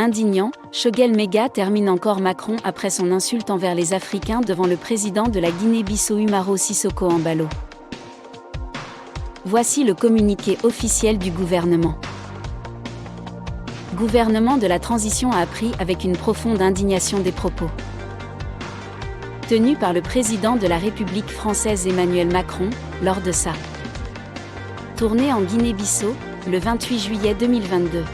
L'indignant, Choguel Mega termine encore Macron après son insulte envers les Africains devant le président de la Guinée-Bissau Umaro Sissoko Embalo. Voici le communiqué officiel du gouvernement. Gouvernement de la transition a appris avec une profonde indignation des propos tenus par le président de la République française Emmanuel Macron, lors de sa tournée en Guinée-Bissau, le 28 juillet 2022.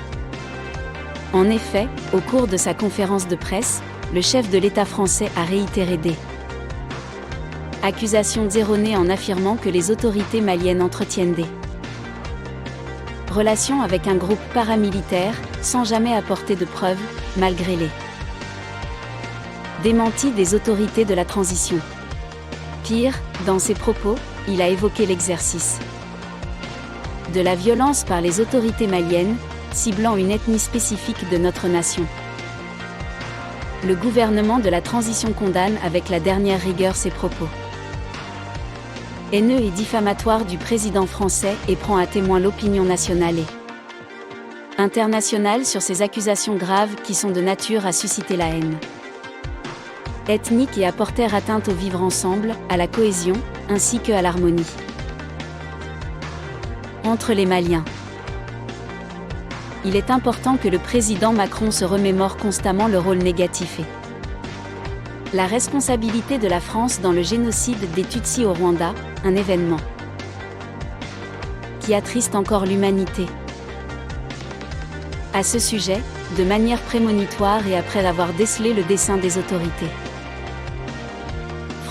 En effet, au cours de sa conférence de presse, le chef de l'État français a réitéré des accusations erronées en affirmant que les autorités maliennes entretiennent des relations avec un groupe paramilitaire, sans jamais apporter de preuves, malgré les démentis des autorités de la transition. Pire, dans ses propos, il a évoqué l'exercice de la violence par les autorités maliennes, ciblant une ethnie spécifique de notre nation. Le gouvernement de la transition condamne avec la dernière rigueur ces propos haineux et diffamatoires du président français et prend à témoin l'opinion nationale et internationale sur ces accusations graves qui sont de nature à susciter la haine ethnique et à porter atteinte au vivre ensemble, à la cohésion, ainsi que à l'harmonie entre les Maliens. Il est important que le président Macron se remémore constamment le rôle négatif et la responsabilité de la France dans le génocide des Tutsis au Rwanda, un événement qui attriste encore l'humanité. À ce sujet, de manière prémonitoire et après avoir décelé le dessein des autorités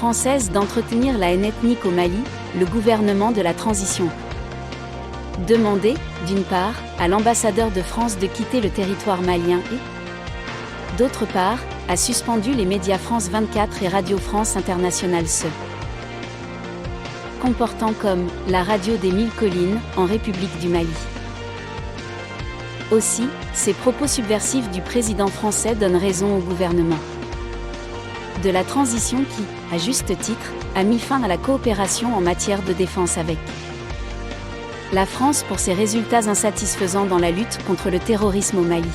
françaises d'entretenir la haine ethnique au Mali, le gouvernement de la transition demandé, d'une part, à l'ambassadeur de France de quitter le territoire malien et, d'autre part, a suspendu les médias France 24 et Radio France Internationale se comportant comme la radio des Mille Collines, en République du Mali. Aussi, ces propos subversifs du président français donnent raison au gouvernement de la transition qui, à juste titre, a mis fin à la coopération en matière de défense avec la France pour ses résultats insatisfaisants dans la lutte contre le terrorisme au Mali.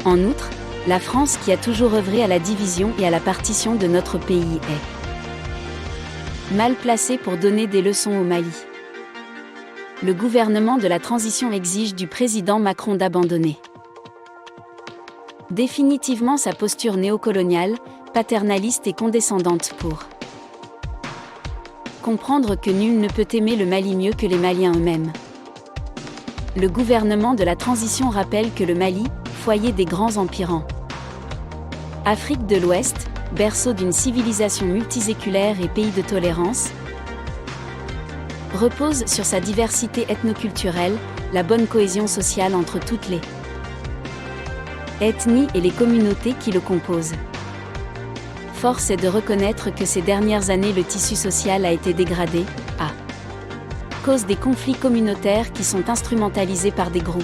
En outre, la France qui a toujours œuvré à la division et à la partition de notre pays est mal placée pour donner des leçons au Mali. Le gouvernement de la transition exige du président Macron d'abandonner définitivement sa posture néocoloniale, paternaliste et condescendante pour comprendre que nul ne peut aimer le Mali mieux que les Maliens eux-mêmes. Le gouvernement de la transition rappelle que le Mali, foyer des grands empires en Afrique de l'Ouest, berceau d'une civilisation multiséculaire et pays de tolérance, repose sur sa diversité ethnoculturelle, la bonne cohésion sociale entre toutes les ethnies et les communautés qui le composent. Force est de reconnaître que ces dernières années le tissu social a été dégradé, à cause des conflits communautaires qui sont instrumentalisés par des groupes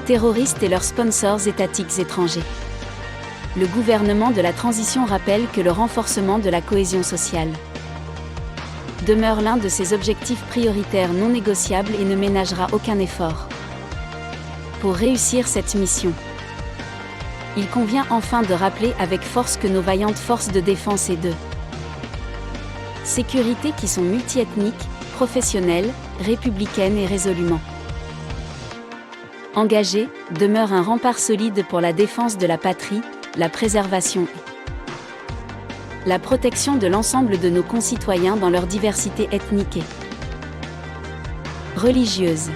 terroristes et leurs sponsors étatiques étrangers. Le gouvernement de la transition rappelle que le renforcement de la cohésion sociale demeure l'un de ses objectifs prioritaires non négociables et ne ménagera aucun effort pour réussir cette mission. Il convient enfin de rappeler avec force que nos vaillantes forces de défense et de sécurité qui sont multiethniques, professionnelles, républicaines et résolument engagées, demeurent un rempart solide pour la défense de la patrie, la préservation et la protection de l'ensemble de nos concitoyens dans leur diversité ethnique et religieuse.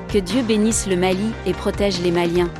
Que Dieu bénisse le Mali et protège les Maliens.